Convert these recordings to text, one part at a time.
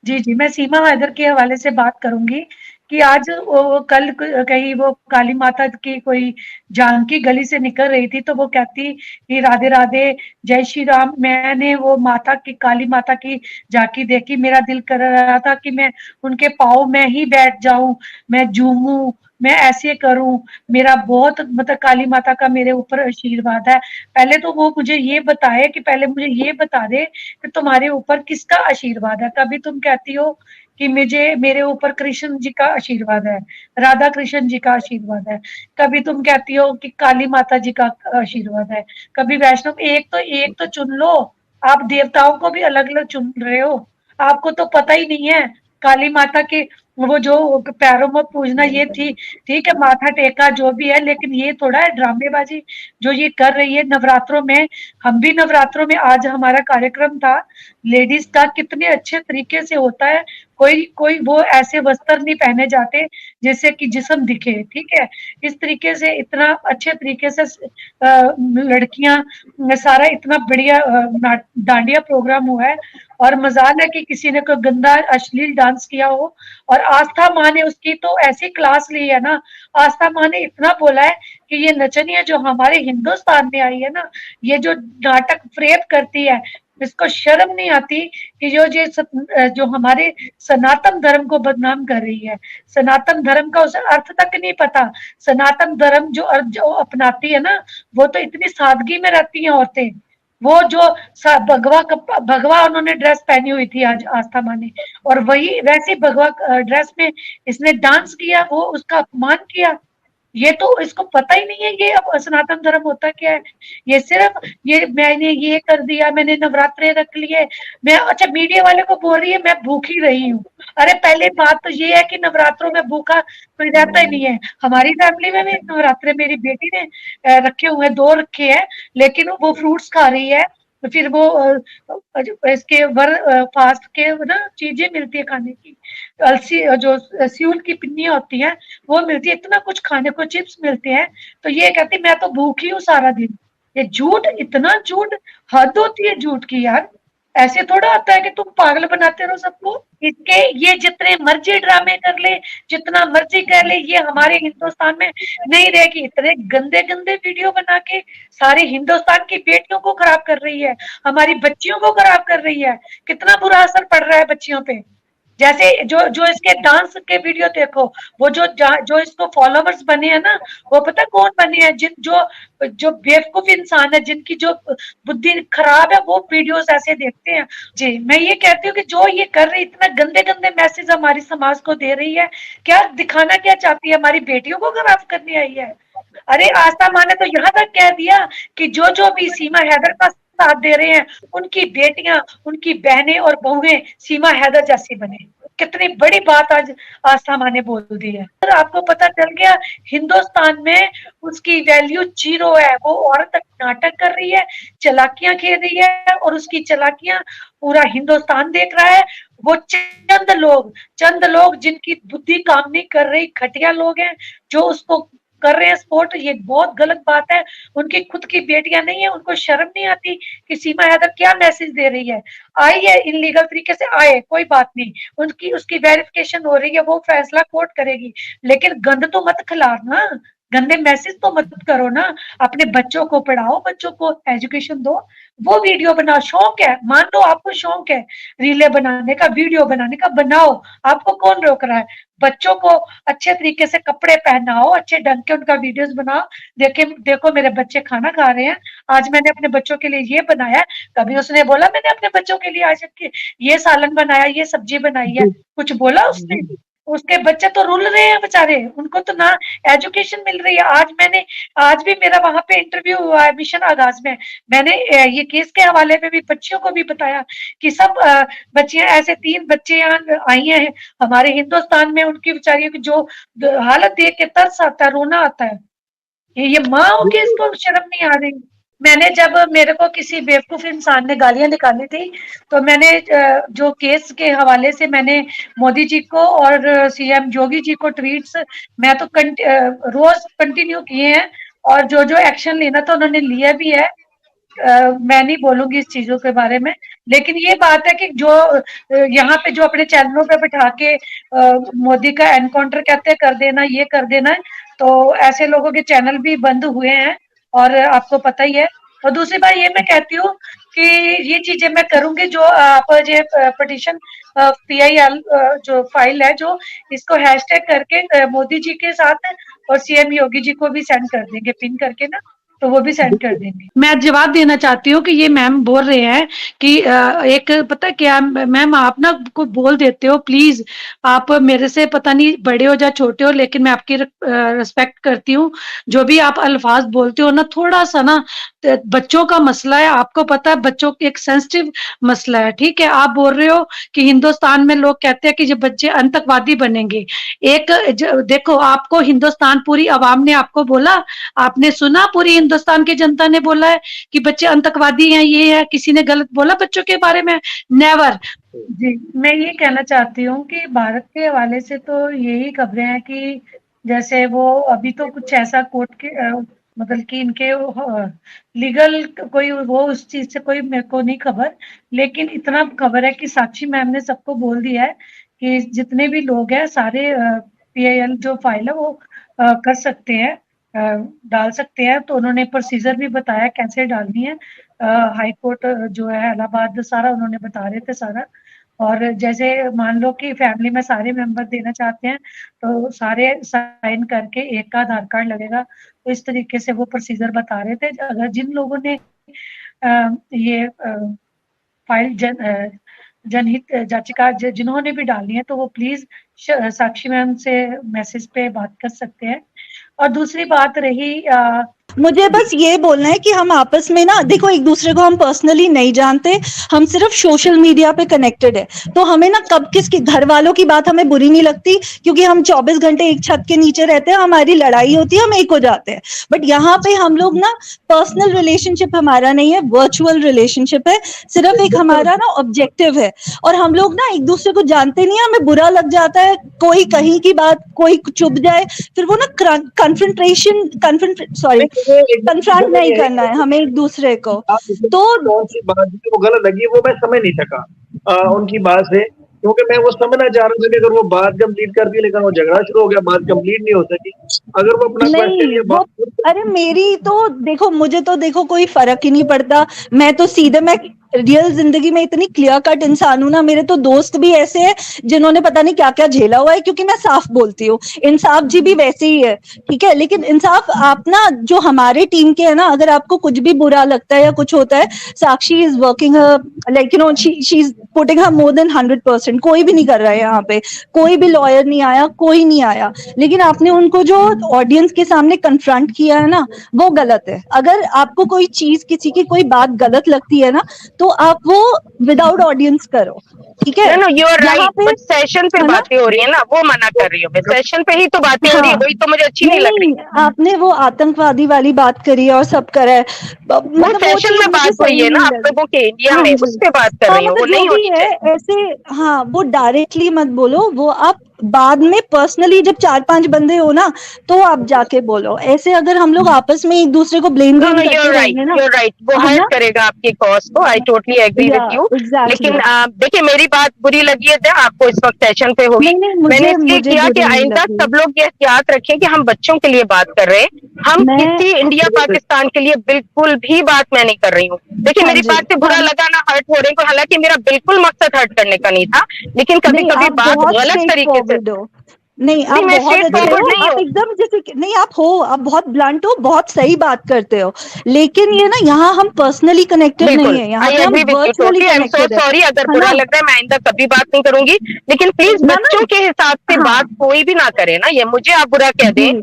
जी, जी, मैं सीमा हैदर के हवाले से बात करूँगी कि आज वो कल कहीं वो काली माता की कोई जानकी गली से निकल रही थी, तो वो कहती कि राधे राधे, जय श्री राम। मैंने वो माता की, काली माता की झांकी देखी, मेरा दिल कर रहा था कि मैं उनके पाँव में ही बैठ जाऊं, मैं झूमूं, मैं ऐसे करूं। मेरा बहुत मतलब काली माता का मेरे ऊपर आशीर्वाद है। पहले तो वो मुझे ये बताए कि पहले मुझे ये बता दे कि तुम्हारे ऊपर किसका आशीर्वाद है। कभी तुम कहती हो कि मुझे, मेरे ऊपर कृष्ण जी का आशीर्वाद है, राधा कृष्ण जी का आशीर्वाद है। कभी तुम कहती हो कि काली माता जी का आशीर्वाद है। कभी वैष्णव, एक तो चुन लो। आप देवताओं को भी अलग अलग चुन रहे हो। आपको तो पता ही नहीं है काली माता के वो जो पैरों में पूजना, ये थी ठीक है, माथा टेका जो भी है, लेकिन ये थोड़ा है ड्रामेबाजी जो ये कर रही है नवरात्रों में। हम भी नवरात्रों में, आज हमारा कार्यक्रम था लेडीज का, कितने अच्छे तरीके से होता है। कोई कोई वो ऐसे वस्त्र नहीं पहने जाते जिससे कि जिस्म दिखे, ठीक है। इस तरीके से इतना अच्छे तरीके से लड़कियां, सारा इतना बढ़िया डांडिया प्रोग्राम हुआ है। और मजाल है कि किसी ने कोई गंदा अश्लील डांस किया हो। और आस्था माँ ने उसकी तो ऐसी क्लास ली है ना। आस्था माँ ने इतना बोला है कि ये नचनिया जो हमारे हिंदुस्तान में आई है ना, ये जो नाटक प्रेप करती है, इसको शर्म नहीं आती कि जो हमारे सनातन धर्म को बदनाम कर रही है। सनातन धर्म का उसे अर्थ तक नहीं पता। सनातन धर्म जो अपनाती है ना, वो तो इतनी सादगी में रहती हैं औरतें। वो जो भगवा उन्होंने ड्रेस पहनी हुई थी आज आस्था माँ ने, और वही वैसी भगवा ड्रेस में इसने डांस किया, वो उसका अपमान किया। ये तो इसको पता ही नहीं है ये अब सनातन धर्म होता क्या है। ये सिर्फ ये मैंने ये कर दिया, मैंने नवरात्रे रख लिए, मैं अच्छा मीडिया वाले को बोल रही है मैं भूखी रही हूँ। अरे पहले बात तो ये है कि नवरात्रों में भूखा कोई रहता ही नहीं है। हमारी फैमिली में भी नवरात्रे मेरी बेटी ने रखे हुए, दो रखे हैं, लेकिन वो फ्रूट्स खा रही है। तो फिर वो इसके वर फास्ट के ना चीजें मिलती है खाने की, अलसी जो स्यूल की पिन्नियां होती हैं वो मिलती है, इतना कुछ खाने को, चिप्स मिलते हैं। तो ये कहती मैं तो भूखी हूँ सारा दिन। ये झूठ, इतना झूठ, हद होती है झूठ की यार। ऐसे थोड़ा होता है कि तुम पागल बनाते रहो सबको। इसके ये जितने मर्जी ड्रामे कर ले, जितना मर्जी कर ले, ये हमारे हिंदुस्तान में नहीं रहेगी। इतने गंदे गंदे वीडियो बना के सारे हिंदुस्तान की बेटियों को खराब कर रही है, हमारी बच्चियों को खराब कर रही है। कितना बुरा असर पड़ रहा है बच्चियों पे। जैसे जो जो इसके डांस के वीडियो देखो, वो जो इसको फॉलोवर्स बने हैं ना, वो पता कौन बने हैं, जिन जो जो बेवकूफ इंसान है, जिनकी जो बुद्धि खराब है, वो वीडियोस ऐसे देखते हैं। जी, मैं ये कहती हूँ कि जो ये कर रही, इतना गंदे गंदे मैसेज हमारी समाज को दे रही है, क्या दिखाना क्या चाहती है, हमारी बेटियों को खराब करनी आई है। अरे आस्था माँ ने तो यहाँ तक कह दिया कि जो जो भी सीमा हैदर का साथ दे रहे हैं, उनकी बेटियां, उनकी बहनें और बहुएं सीमा हैदर जैसी बने। कितनी बड़ी बात आज आस्था माँ ने बोल दी है। तो आपको पता चल गया हिंदुस्तान में उसकी वैल्यू जीरो है। वो औरत नाटक कर रही है, चालाकियां खेल रही है, और उसकी चालाकियां पूरा हिंदुस्तान देख रहा है। वो चंद लोग जिनकी बुद्धि काम नहीं कर रही, घटिया लोग हैं, जो उसको कर रहे हैं सपोर्ट। ये बहुत गलत बात है। उनकी खुद की बेटियां नहीं है, उनको शर्म नहीं आती कि सीमा यादव क्या मैसेज दे रही है। आई है इनलीगल तरीके से, आए, कोई बात नहीं, उनकी उसकी वेरिफिकेशन हो रही है, वो फैसला कोर्ट करेगी। लेकिन गंद तो मत खिलाना, गंदे मैसेज तो मत करो ना। अपने बच्चों को पढ़ाओ, बच्चों को एजुकेशन दो। वो वीडियो बनाओ, शौक है, मान लो आपको शौक है रीले बनाने का, वीडियो बनाने का, बनाओ। आपको कौन रोक रहा है। बच्चों को अच्छे तरीके से कपड़े पहनाओ, अच्छे ढंग के उनका वीडियोस बनाओ। देखे, देखो मेरे बच्चे खाना खा रहे हैं, आज मैंने अपने बच्चों के लिए ये बनाया। कभी उसने बोला मैंने अपने बच्चों के लिए आज ये सालन बनाया, ये सब्जी बनाई है, कुछ बोला उसने। उसके बच्चे तो रुल रहे हैं बेचारे, उनको तो ना एजुकेशन मिल रही है। आज भी मेरा वहां पे इंटरव्यू हुआ है मिशन आगाज में। मैंने ये केस के हवाले में भी बच्चियों को भी बताया कि सब बच्चियां, ऐसे 3 बच्चे यहाँ आई हैं हमारे हिंदुस्तान में, उनकी बेचारियों की जो हालत देख के तरस आता है, रोना आता है। ये माँ हो के इसको शर्म नहीं आ रही। मैंने जब मेरे को किसी बेवकूफ इंसान ने गालियां निकाली थी, तो मैंने जो केस के हवाले से मैंने मोदी जी को और सीएम योगी जी को ट्वीट्स, मैं तो रोज कंटिन्यू किए हैं। और जो जो एक्शन लेना था उन्होंने लिया भी है। मैं नहीं बोलूंगी इस चीजों के बारे में, लेकिन ये बात है कि जो यहाँ पे जो अपने चैनलों पे बिठा के मोदी का एनकाउंटर कहते हैं कर देना, ये कर देना है, तो ऐसे लोगों के चैनल भी बंद हुए हैं और आपको पता ही है। और दूसरी बात ये मैं कहती हूँ कि ये चीजें मैं करूंगी जो आप ये पटिशन PIL जो फाइल है, जो इसको हैशटैग करके मोदी जी के साथ और CM योगी जी को भी सेंड कर देंगे पिन करके ना, तो वो भी सेंड कर देंगे। मैं जवाब देना चाहती हूँ कि ये मैम बोल रहे हैं कि एक पता क्या मैम, आप ना को बोल देते हो प्लीज, आप मेरे से पता नहीं बड़े हो या छोटे हो, लेकिन मैं आपकी रिस्पेक्ट करती हूँ। जो भी आप अल्फाज बोलते हो ना, थोड़ा सा ना, बच्चों का मसला है, आपको पता है बच्चों की एक सेंसिटिव मसला है, ठीक है। आप बोल रहे हो कि हिंदुस्तान में लोग कहते हैं कि जब बच्चे आतंकवादी बनेंगे, एक देखो, आपको हिंदुस्तान पूरी आवाम ने आपको बोला, आपने सुना पूरी हिंदुस्तान की जनता ने बोला है कि बच्चे आतंकवादी हैं, ये है, किसी ने गलत बोला बच्चों के बारे में? नेवर। जी, मैं ये कहना चाहती हूँ कि भारत के हवाले से तो यही खबरें हैं कि जैसे वो अभी तो कुछ ऐसा कोर्ट के मतलब कि इनके लीगल कोई वो उस चीज से कोई मेरे को नहीं खबर, लेकिन इतना खबर है कि साक्षी मैम ने सबको बोल दिया है कि जितने भी लोग हैं सारे PIL जो फाइल है वो कर सकते हैं, डाल सकते हैं। तो उन्होंने प्रोसीजर भी बताया कैसे डालनी है। हाई कोर्ट जो है इलाहाबाद, सारा उन्होंने बता रहे थे सारा। और जैसे मान लो कि फैमिली में सारे मेंबर देना चाहते हैं तो सारे साइन करके एक का आधार कार्ड लगेगा, तो इस तरीके से वो प्रोसीजर बता रहे थे। अगर जिन लोगों ने ये फाइल जनहित याचिका जिन्होंने भी डाली है, तो वो प्लीज साक्षी मैम से मैसेज पे बात कर सकते हैं। और दूसरी बात रही मुझे बस ये बोलना है कि हम आपस में ना, देखो, एक दूसरे को हम पर्सनली नहीं जानते, हम सिर्फ सोशल मीडिया पे कनेक्टेड है, तो हमें ना कब किसके घर वालों की बात हमें बुरी नहीं लगती, क्योंकि हम 24 घंटे एक छत के नीचे रहते हैं, हमारी लड़ाई होती है, हम एक हो जाते हैं। बट यहाँ पे हम लोग ना, पर्सनल रिलेशनशिप हमारा नहीं है, वर्चुअल रिलेशनशिप है, सिर्फ एक हमारा ना ऑब्जेक्टिव है, और हम लोग ना एक दूसरे को जानते नहीं है, हमें बुरा लग जाता है, कोई कहीं की बात कोई चुप जाए, फिर वो ना कन्फ्रंट नहीं करना है हमें एक दूसरे को। तो कौन सी बात वो गलत लगी वो मैं समझ नहीं सका उनकी बात से, क्योंकि मैं वो समझना चाह रहा था कि अगर वो बात कंप्लीट कर दी, लेकिन वो झगड़ा शुरू हो गया, बात कंप्लीट नहीं हो सकी। अगर वो अपना क्वेश्चन नहीं, ये वो बात, अरे मेरी तो देखो, मुझे तो देखो कोई फर्क ही नहीं पड़ता, मैं तो सीधे, मैं रियल जिंदगी में इतनी क्लियर कट इंसान हूं ना, मेरे तो दोस्त भी ऐसे हैं जिन्होंने पता नहीं क्या क्या झेला हुआ है, क्योंकि मैं साफ बोलती हूँ। इंसाफ जी भी वैसे ही है, ठीक है, लेकिन इंसाफ आप ना, जो हमारे टीम के है ना, अगर आपको कुछ भी बुरा लगता है या कुछ होता है, Sakshi is working like she is putting her more than 100%। कोई भी नहीं कर रहा है यहाँ पे, कोई भी लॉयर नहीं आया, कोई नहीं आया, लेकिन आपने उनको जो ऑडियंस के सामने कन्फ्रंट किया है ना, वो गलत है। अगर आपको कोई चीज, किसी की कोई बात गलत लगती है ना, तो आप वो विदाउट ऑडियंस करो, ठीक है। नो यू आर यहाँ राइट, पे बट सेशन पे बातें हो रही है ना, वो मना कर रही हूँ मैं, सेशन पे ही तो बातें हो रही है, हाँ, वही तो मुझे अच्छी नहीं लग रही। आपने वो आतंकवादी वाली बात करी है और सब करा है, वो मतलब वो सेशन चीज में मुझे बात हुई सही है ना नहीं आप लगी। लोगों के इंडिया हाँ में, जी, उस पे बात कर हाँ, रही हूँ, वो मतलब जो नहीं भी होनी है चाहिए। ऐसे, हाँ, वो डायरेक्टली मत बोलो, वो आप बाद में पर्सनली जब 4-5 बंदे हो ना, तो आप जाके बोलो। ऐसे अगर हम लोग आपस में एक दूसरे को ब्लेम नो गेम नो करते रहेंगे ना, यूर राइट, वो है हर्ट ना, करेगा आपके कॉज को, आई टोटली एग्री या विथ यू। लेकिन एग्जैक्टली। देखिए मेरी बात बुरी लगी है, आपको इस वक्त सेशन पे होगी, नहीं नहीं, मैंने मुझे इसलिए मुझे किया कि बुरी नहीं आइंदा लगी। सब लोग ये याद रखें कि हम बच्चों के लिए बात कर रहे हैं, हम मैं, किसी इंडिया पाकिस्तान के लिए बिल्कुल भी बात मैं नहीं कर रही हूँ। देखिए हाँ मेरी जी, बात से बुरा हम, लगा ना, हर्ट हो रहे को, हालांकि मेरा बिल्कुल मकसद हर्ट करने का नहीं था, लेकिन कभी नहीं, कभी आप बात बहुत गलत स्ट्रेट तरीके से, फॉरवर्ड हो। नहीं, आप नहीं मैं बहुत स्ट्रेट अच्छे फॉरवर्ड हो, नहीं आप हूँ। एकदम जैसे नहीं, आप हो, आप बहुत ब्लंट हो, बहुत सही बात करते हो, लेकिन ये ना, यहाँ हम पर्सनली कनेक्टेड नहीं बिल्कुल है, यहाँ आई पे हम agree with you virtually totally, I am so connected sorry अगर है बुरा ना। लग रहा है, मैं आइंदा कभी बात नहीं करूंगी, लेकिन प्लीज ना ना, बच्चों के हिसाब से हाँ बात कोई भी ना करे ना, ये मुझे आप बुरा कह जी, दें,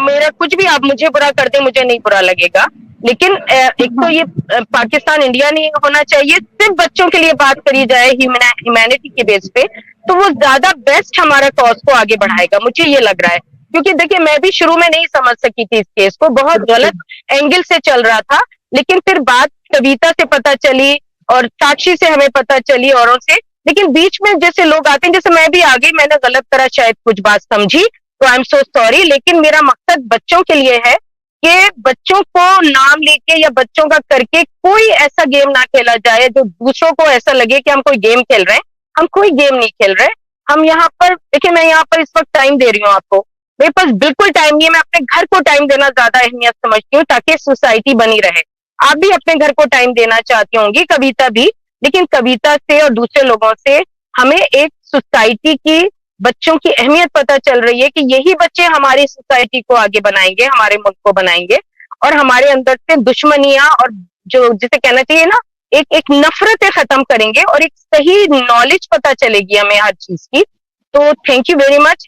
मेरा कुछ भी आप मुझे बुरा कर दें, मुझे नहीं बुरा लगेगा, लेकिन एक तो हाँ ये पाकिस्तान इंडिया नहीं होना चाहिए, सिर्फ बच्चों के लिए बात करी जाए ह्यूमैनिटी के बेस पे, तो वो ज्यादा बेस्ट हमारा कॉज को आगे बढ़ाएगा, मुझे ये लग रहा है। क्योंकि देखिए मैं भी शुरू में नहीं समझ सकी थी इस केस को, बहुत गलत एंगल से चल रहा था, लेकिन फिर बात कविता से पता चली और साक्षी से हमें पता चली औरों से, लेकिन बीच में जैसे लोग आते हैं, जैसे मैं भी आ गई, मैंने गलत तरह शायद कुछ बात समझी, तो आई एम सो सॉरी, लेकिन मेरा मकसद बच्चों के लिए है कि बच्चों को नाम लेके या बच्चों का करके कोई ऐसा गेम ना खेला जाए जो दूसरों को ऐसा लगे कि हम कोई गेम खेल रहे हैं। हम कोई गेम नहीं खेल रहे। हम यहाँ पर देखिए, मैं यहाँ पर इस वक्त टाइम दे रही हूँ आपको, मेरे पास बिल्कुल टाइम नहीं है। मैं अपने घर को टाइम देना ज्यादा अहमियत समझती हूँ ताकि सोसाइटी बनी रहे। आप भी अपने घर को टाइम देना चाहती होंगी, कविता भी, लेकिन कविता से और दूसरे लोगों से हमें एक सोसाइटी की, बच्चों की अहमियत पता चल रही है कि यही बच्चे हमारी सोसाइटी को आगे बनाएंगे, हमारे मुल्क को बनाएंगे, और हमारे अंदर से दुश्मनियां और जो जिसे कहना चाहिए ना, एक नफरतें खत्म करेंगे और एक सही नॉलेज पता चलेगी हमें हर चीज की। तो थैंक यू वेरी मच।